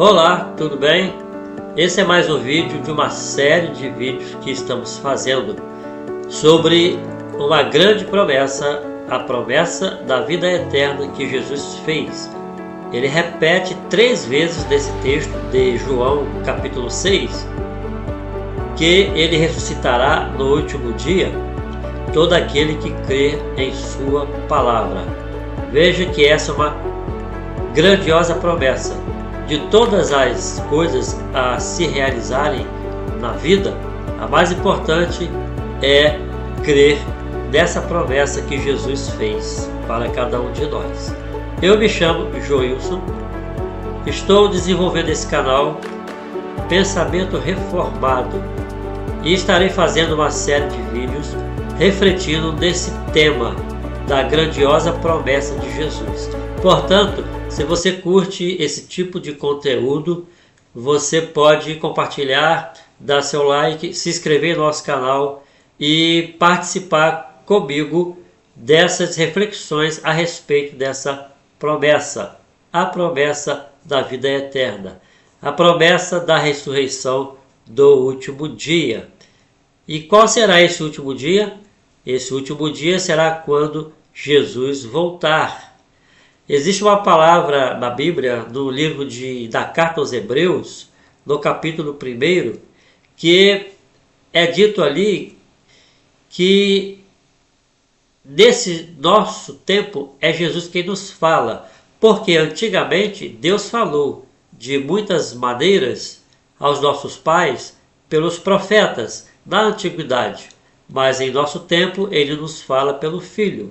Olá, tudo bem? Esse é mais um vídeo de uma série de vídeos que estamos fazendo sobre uma grande promessa, a promessa da vida eterna que Jesus fez. Ele repete 3 vezes nesse texto de João capítulo 6, que ele ressuscitará no último dia todo aquele que crê em sua palavra. Veja que essa é uma grandiosa promessa. De todas as coisas a se realizarem na vida, a mais importante é crer nessa promessa que Jesus fez para cada um de nós. Eu me chamo Joilson, estou desenvolvendo esse canal Pensamento Reformado e estarei fazendo uma série de vídeos refletindo nesse tema da grandiosa promessa de Jesus. Portanto, se você curte esse tipo de conteúdo, você pode compartilhar, dar seu like, se inscrever no nosso canal e participar comigo dessas reflexões a respeito dessa promessa, a promessa da vida eterna, a promessa da ressurreição do último dia. E qual será esse último dia? Esse último dia será quando Jesus voltar. Existe uma palavra na Bíblia, no livro da Carta aos Hebreus, no capítulo 1, que é dito ali que nesse nosso tempo é Jesus quem nos fala, porque antigamente Deus falou de muitas maneiras aos nossos pais pelos profetas da antiguidade, mas em nosso tempo ele nos fala pelo Filho.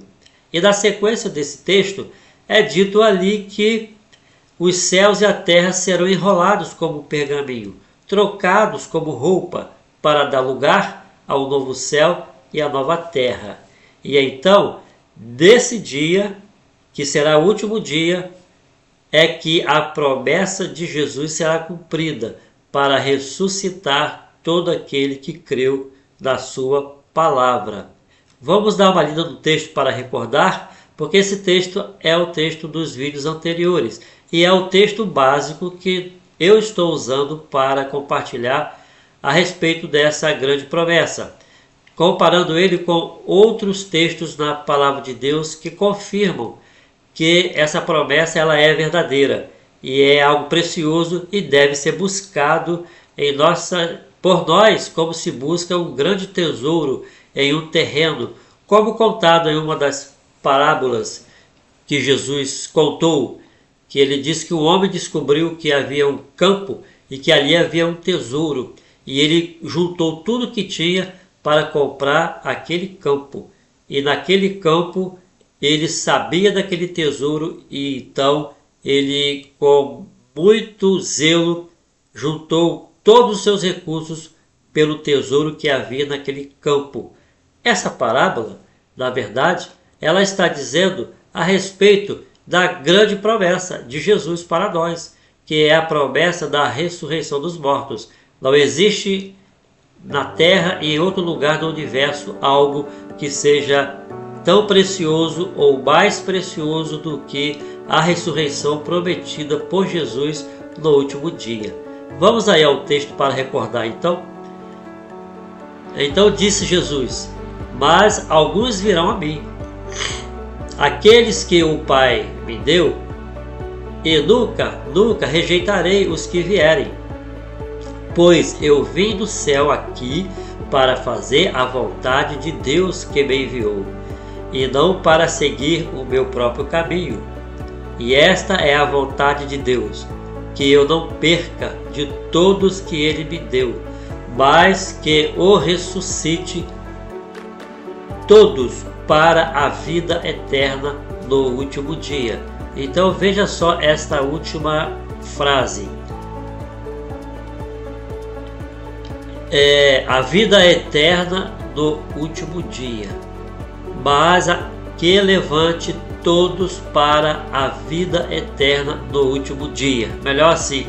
E na sequência desse texto é dito ali que os céus e a terra serão enrolados como pergaminho, trocados como roupa, para dar lugar ao novo céu e à nova terra. E então, desse dia, que será o último dia, é que a promessa de Jesus será cumprida para ressuscitar todo aquele que creu na sua palavra. Vamos dar uma lida no texto para recordar, porque esse texto é o texto dos vídeos anteriores e é o texto básico que eu estou usando para compartilhar a respeito dessa grande promessa, comparando ele com outros textos na palavra de Deus que confirmam que essa promessa ela é verdadeira e é algo precioso e deve ser buscado por nós, como se busca um grande tesouro em um terreno, como contado em uma das parábolas que Jesus contou, que ele disse que o homem descobriu que havia um campo e que ali havia um tesouro, e ele juntou tudo que tinha para comprar aquele campo, e naquele campo ele sabia daquele tesouro, e então ele, com muito zelo, juntou todos os seus recursos pelo tesouro que havia naquele campo. Essa parábola, na verdade, ela está dizendo a respeito da grande promessa de Jesus para nós, que é a promessa da ressurreição dos mortos. Não existe na Terra e em outro lugar do universo algo que seja tão precioso ou mais precioso do que a ressurreição prometida por Jesus no último dia. Vamos aí ao texto para recordar então. Então disse Jesus: mas alguns virão a mim, aqueles que o Pai me deu, e nunca rejeitarei os que vierem, pois eu vim do céu aqui para fazer a vontade de Deus que me enviou, e não para seguir o meu próprio caminho. E esta é a vontade de Deus, que eu não perca de todos que Ele me deu, mas que o ressuscite todos para a vida eterna no último dia. Então veja só esta última frase. A vida eterna no último dia, mas que levante todos para a vida eterna no último dia. Melhor assim,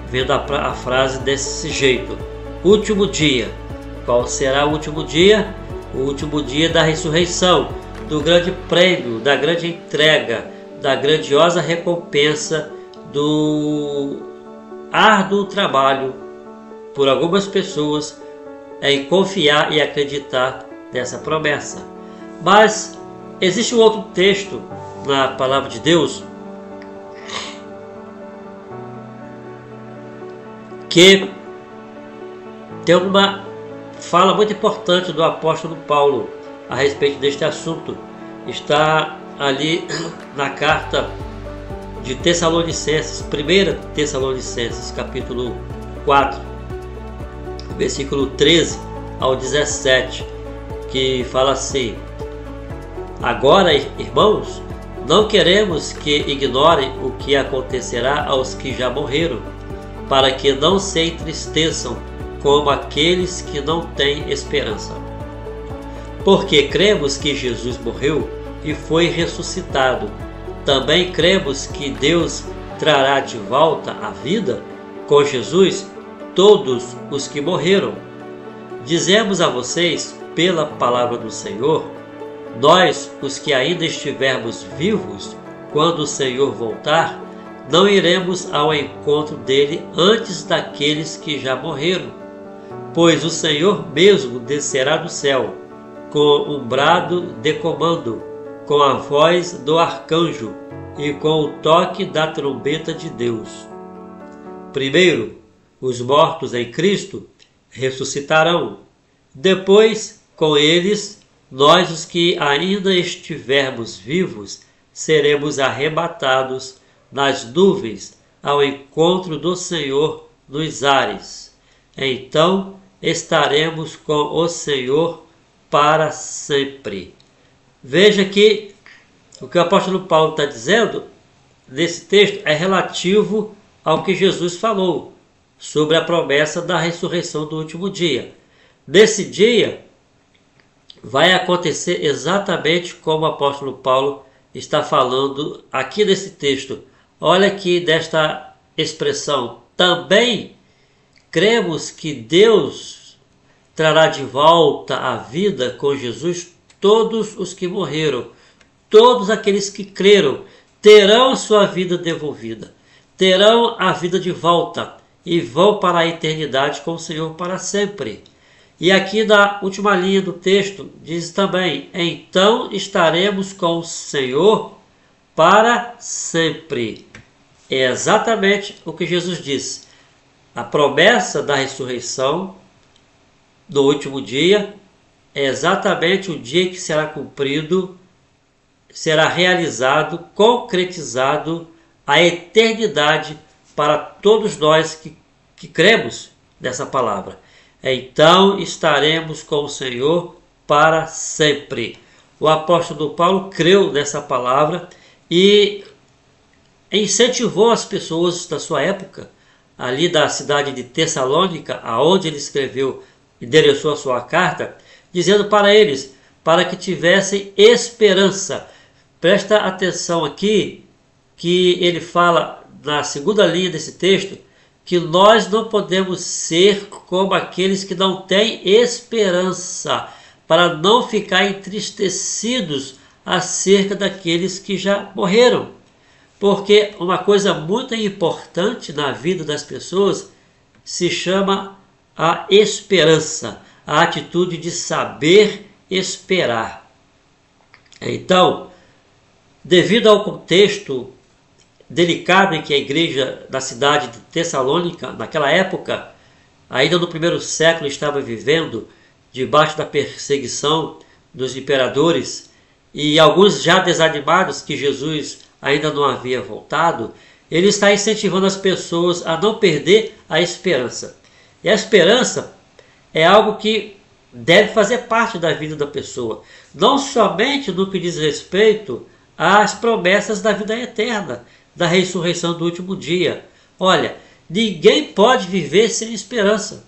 vendo a frase desse jeito. Último dia. Qual será o último dia? O último dia da ressurreição, do grande prêmio, da grande entrega, da grandiosa recompensa árduo trabalho por algumas pessoas em confiar e acreditar nessa promessa. Mas existe um outro texto na palavra de Deus que tem uma fala muito importante do apóstolo Paulo a respeito deste assunto. Está ali na carta de Tessalonicenses, 1 Tessalonicenses, capítulo 4, versículo 13 ao 17, que fala assim: agora, irmãos, não queremos que ignorem o que acontecerá aos que já morreram, para que não se entristeçam como aqueles que não têm esperança. Porque cremos que Jesus morreu e foi ressuscitado. Também cremos que Deus trará de volta à vida com Jesus todos os que morreram. Dizemos a vocês, pela palavra do Senhor, nós, os que ainda estivermos vivos, quando o Senhor voltar, não iremos ao encontro dele antes daqueles que já morreram. Pois o Senhor mesmo descerá do céu, com um brado de comando, com a voz do arcanjo e com o toque da trombeta de Deus. Primeiro, os mortos em Cristo ressuscitarão. Depois, com eles, nós, os que ainda estivermos vivos, seremos arrebatados nas nuvens ao encontro do Senhor nos ares. Então estaremos com o Senhor para sempre. Veja que o que o apóstolo Paulo está dizendo nesse texto é relativo ao que Jesus falou sobre a promessa da ressurreição do último dia. Nesse dia vai acontecer exatamente como o apóstolo Paulo está falando aqui nesse texto. Olha aqui desta expressão: também cremos que Deus trará de volta à vida com Jesus todos os que morreram. Todos aqueles que creram terão sua vida devolvida, terão a vida de volta e vão para a eternidade com o Senhor para sempre. E aqui na última linha do texto diz também: então estaremos com o Senhor para sempre. É exatamente o que Jesus disse. A promessa da ressurreição do último dia é exatamente o dia que será cumprido, será realizado, concretizado a eternidade para todos nós que cremos nessa palavra. Então estaremos com o Senhor para sempre. O apóstolo Paulo creu nessa palavra e incentivou as pessoas da sua época, ali da cidade de Tessalônica, aonde ele escreveu, endereçou a sua carta, dizendo para eles, para que tivessem esperança. Presta atenção aqui, que ele fala na segunda linha desse texto, que nós não podemos ser como aqueles que não têm esperança, para não ficar entristecidos acerca daqueles que já morreram. Porque uma coisa muito importante na vida das pessoas se chama a esperança, a atitude de saber esperar. Então, devido ao contexto delicado em que a igreja da cidade de Tessalônica, naquela época, ainda no primeiro século, estava vivendo debaixo da perseguição dos imperadores, e alguns já desanimados que Jesus ainda não havia voltado, ele está incentivando as pessoas a não perder a esperança. E a esperança é algo que deve fazer parte da vida da pessoa, não somente no que diz respeito às promessas da vida eterna, da ressurreição do último dia. Olha, ninguém pode viver sem esperança.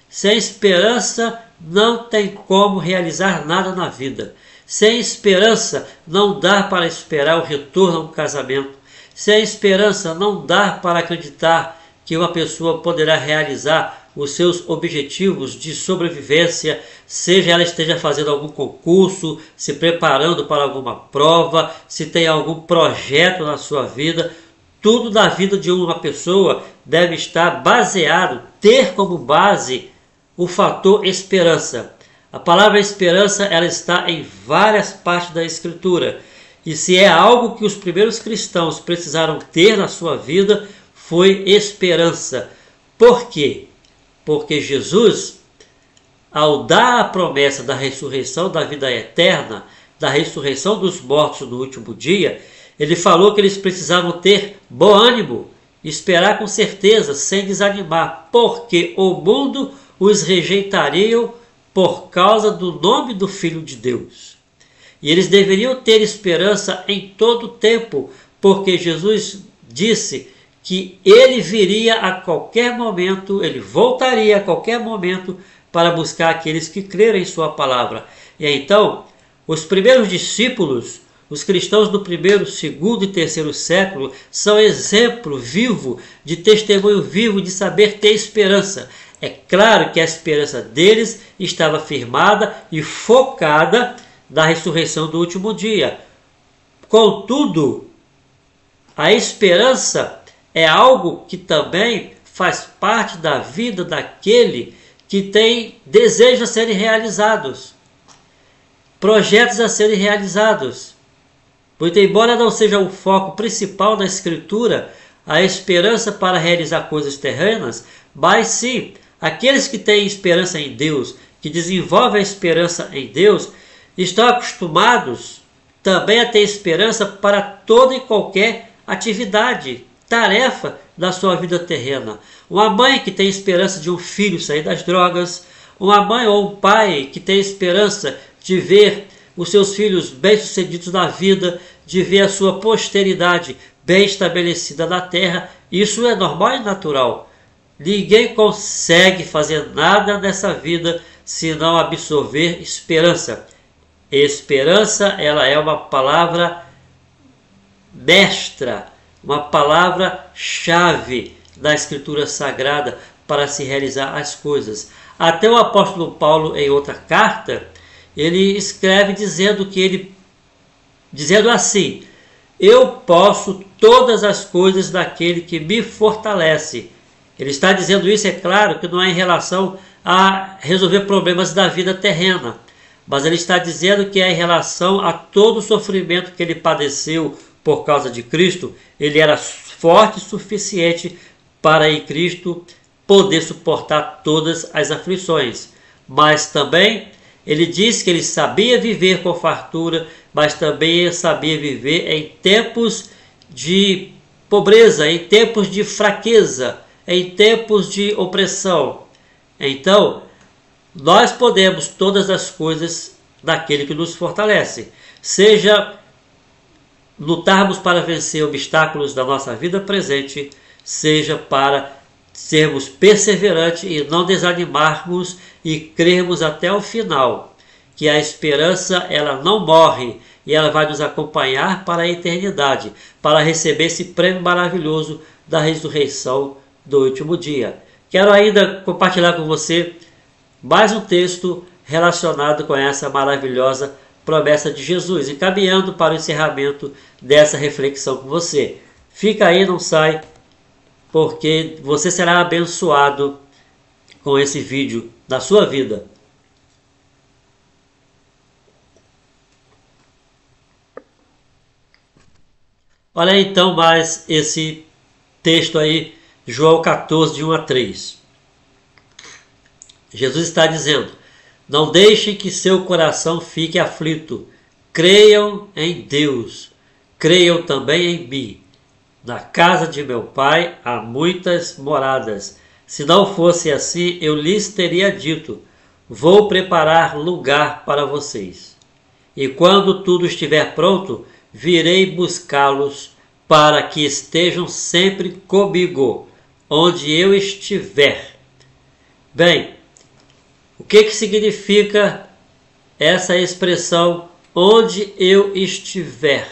Sem esperança não tem como realizar nada na vida. Sem esperança não dá para esperar o retorno a um casamento. Sem esperança não dá para acreditar que uma pessoa poderá realizar os seus objetivos de sobrevivência, seja ela esteja fazendo algum concurso, se preparando para alguma prova, se tem algum projeto na sua vida. tudo na vida de uma pessoa deve estar baseado, ter como base o fator esperança. A palavra esperança, ela está em várias partes da Escritura. E se é algo que os primeiros cristãos precisaram ter na sua vida, foi esperança. Por quê? Porque Jesus, ao dar a promessa da ressurreição da vida eterna, da ressurreição dos mortos no último dia, ele falou que eles precisavam ter bom ânimo, esperar com certeza, sem desanimar, porque o mundo os rejeitaria por causa do nome do Filho de Deus. E eles deveriam ter esperança em todo o tempo, porque Jesus disse que ele viria a qualquer momento, ele voltaria a qualquer momento para buscar aqueles que crerem em sua palavra. E então, os primeiros discípulos, os cristãos do primeiro, segundo e terceiro século, são exemplo vivo, de testemunho vivo, de saber ter esperança. É claro que a esperança deles estava firmada e focada na ressurreição do último dia. Contudo, a esperança é algo que também faz parte da vida daquele que tem desejos a serem realizados, projetos a serem realizados. Muito embora não seja o foco principal da Escritura, a esperança para realizar coisas terrenas, mas sim, aqueles que têm esperança em Deus, que desenvolvem a esperança em Deus, estão acostumados também a ter esperança para toda e qualquer atividade, tarefa da sua vida terrena. Uma mãe que tem esperança de um filho sair das drogas, uma mãe ou um pai que tem esperança de ver os seus filhos bem-sucedidos na vida, de ver a sua posteridade bem estabelecida na terra, isso é normal e natural. Ninguém consegue fazer nada nessa vida se não absorver esperança. Esperança, ela é uma palavra mestra, uma palavra-chave da Escritura Sagrada para se realizar as coisas. Até o apóstolo Paulo, em outra carta, ele escreve dizendo assim: eu posso todas as coisas daquele que me fortalece. Ele está dizendo isso, é claro, que não é em relação a resolver problemas da vida terrena, mas ele está dizendo que é em relação a todo o sofrimento que ele padeceu por causa de Cristo. Ele era forte o suficiente para em Cristo poder suportar todas as aflições. Mas também ele diz que ele sabia viver com fartura, mas também sabia viver em tempos de pobreza, em tempos de fraqueza, em tempos de opressão. Então, nós podemos todas as coisas daquele que nos fortalece, seja lutarmos para vencer obstáculos da nossa vida presente, seja para sermos perseverantes e não desanimarmos e crermos até o final, que a esperança ela não morre e ela vai nos acompanhar para a eternidade, para receber esse prêmio maravilhoso da ressurreição do último dia. Quero ainda compartilhar com você mais um texto relacionado com essa maravilhosa promessa de Jesus, encaminhando para o encerramento dessa reflexão com você. Fica aí, não sai, porque você será abençoado com esse vídeo na sua vida. Olha então mais esse texto aí, João 14, de 1 a 3. Jesus está dizendo: não deixem que seu coração fique aflito. Creiam em Deus. Creiam também em mim. Na casa de meu Pai há muitas moradas. Se não fosse assim, eu lhes teria dito: vou preparar lugar para vocês. E quando tudo estiver pronto, virei buscá-los para que estejam sempre comigo, onde eu estiver. Bem, o que significa essa expressão, onde eu estiver?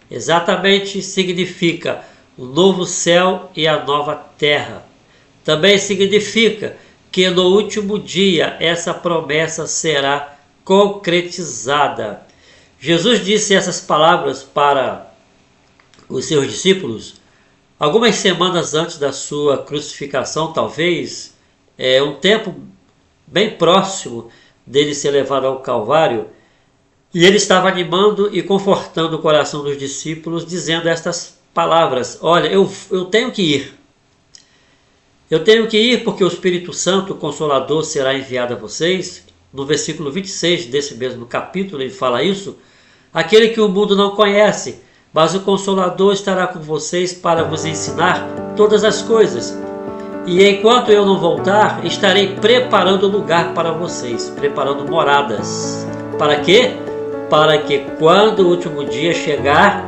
Exatamente significa o novo céu e a nova terra. Também significa que no último dia essa promessa será concretizada. Jesus disse essas palavras para os seus discípulos algumas semanas antes da sua crucificação, talvez, um tempo bem próximo dele ser levado ao Calvário, e ele estava animando e confortando o coração dos discípulos, dizendo estas palavras: olha, eu tenho que ir. Eu tenho que ir porque o Espírito Santo, o Consolador, será enviado a vocês. No versículo 26 desse mesmo capítulo ele fala isso. Aquele que o mundo não conhece, mas o Consolador estará com vocês para vos ensinar todas as coisas. E enquanto eu não voltar, estarei preparando lugar para vocês, preparando moradas. Para quê? Para que quando o último dia chegar,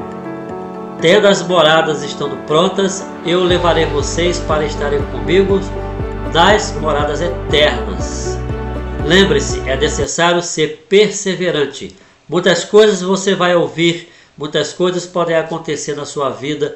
tendo as moradas estando prontas, eu levarei vocês para estarem comigo nas moradas eternas. Lembre-se, é necessário ser perseverante. Muitas coisas você vai ouvir, muitas coisas podem acontecer na sua vida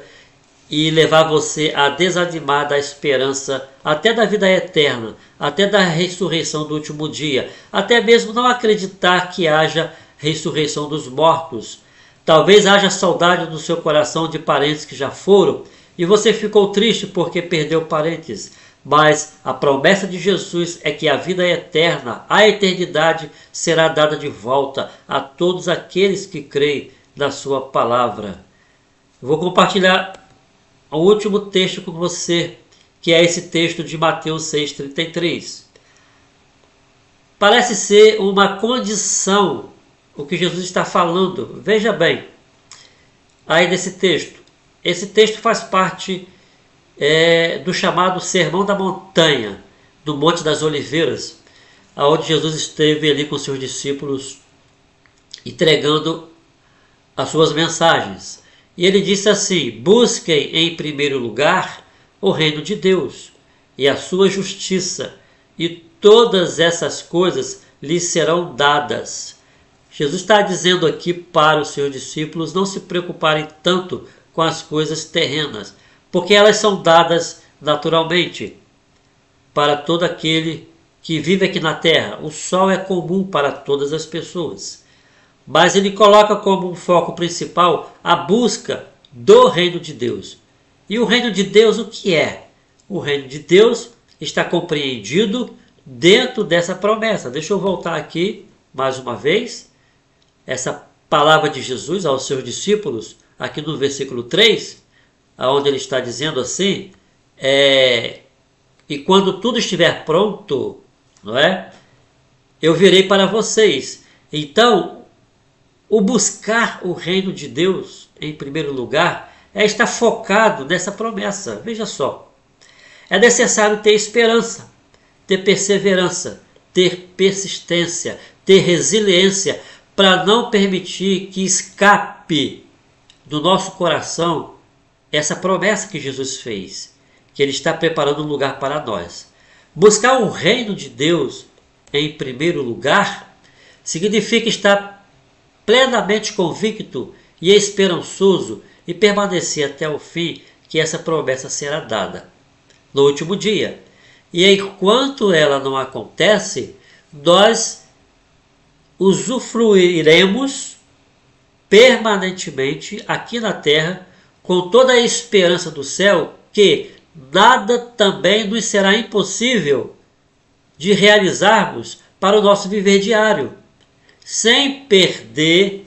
e levar você a desanimar da esperança, até da vida eterna, até da ressurreição do último dia, até mesmo não acreditar que haja ressurreição dos mortos. Talvez haja saudade no seu coração de parentes que já foram e você ficou triste porque perdeu parentes. Mas a promessa de Jesus é que a vida eterna, a eternidade, será dada de volta a todos aqueles que creem na sua palavra. Eu vou compartilhar o último texto com você, que é esse texto de Mateus 6,33. Parece ser uma condição o que Jesus está falando. Veja bem, aí nesse texto. Esse texto faz parte do chamado Sermão da Montanha, do Monte das Oliveiras, onde Jesus esteve ali com seus discípulos entregando as suas mensagens. E ele disse assim: busquem em primeiro lugar o reino de Deus e a sua justiça, e todas essas coisas lhes serão dadas. Jesus está dizendo aqui para os seus discípulos não se preocuparem tanto com as coisas terrenas, porque elas são dadas naturalmente para todo aquele que vive aqui na terra. O sol é comum para todas as pessoas. Mas ele coloca como um foco principal a busca do reino de Deus. E o reino de Deus o que é? O reino de Deus está compreendido dentro dessa promessa. Deixa eu voltar aqui mais uma vez. Essa palavra de Jesus aos seus discípulos, aqui no versículo 3, onde ele está dizendo assim, e quando tudo estiver pronto, não é? Eu virei para vocês. Então, o buscar o reino de Deus, em primeiro lugar, é estar focado nessa promessa. Veja só, é necessário ter esperança, ter perseverança, ter persistência, ter resiliência, para não permitir que escape do nosso coração essa promessa que Jesus fez, que Ele está preparando um lugar para nós. Buscar o reino de Deus em primeiro lugar significa estar plenamente convicto e esperançoso e permanecer até o fim que essa promessa será dada no último dia. E enquanto ela não acontece, nós usufruiremos permanentemente aqui na terra com toda a esperança do céu que nada também nos será impossível de realizarmos para o nosso viver diário, sem perder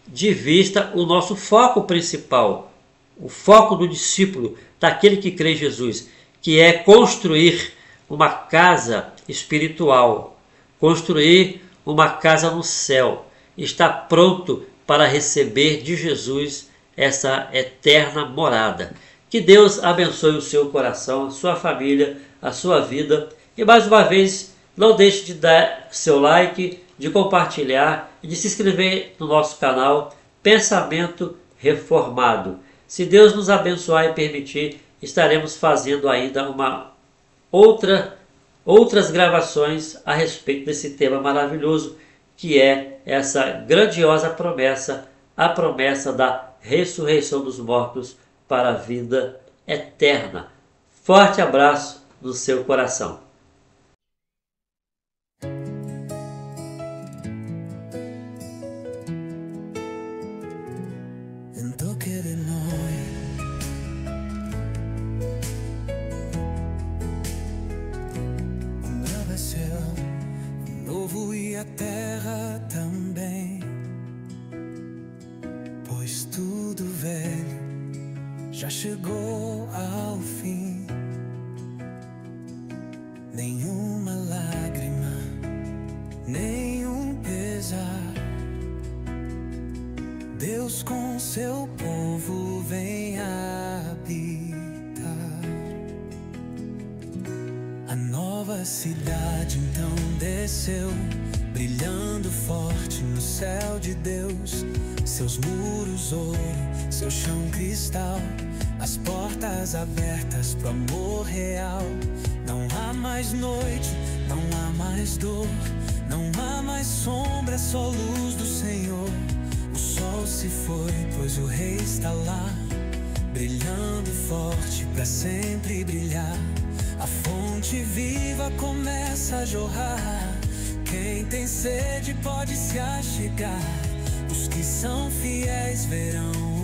de vista o nosso foco principal, o foco do discípulo, daquele que crê em Jesus, que é construir uma casa espiritual, construir uma casa no céu, está pronto para receber de Jesus essa eterna morada. Que Deus abençoe o seu coração, a sua família, a sua vida. E mais uma vez, não deixe de dar seu like, de compartilhar e de se inscrever no nosso canal Pensamento Reformado. Se Deus nos abençoar e permitir, estaremos fazendo ainda outras gravações a respeito desse tema maravilhoso, que é essa grandiosa promessa, a promessa da ressurreição dos mortos para a vida eterna. Forte abraço no seu coração. En toque de noi a terra também, pois tudo velho já chegou ao fim. Nenhuma lágrima, nenhum pesar. Deus com seu povo vem habitar. A nova cidade então desceu, brilhando forte no céu de Deus. Seus muros ouro, seu chão cristal, as portas abertas pro amor real. Não há mais noite, não há mais dor, não há mais sombra, só luz do Senhor. O sol se foi, pois o Rei está lá, brilhando forte pra sempre brilhar. A fonte viva começa a jorrar. Quem tem sede pode se achegar. Os que são fiéis verão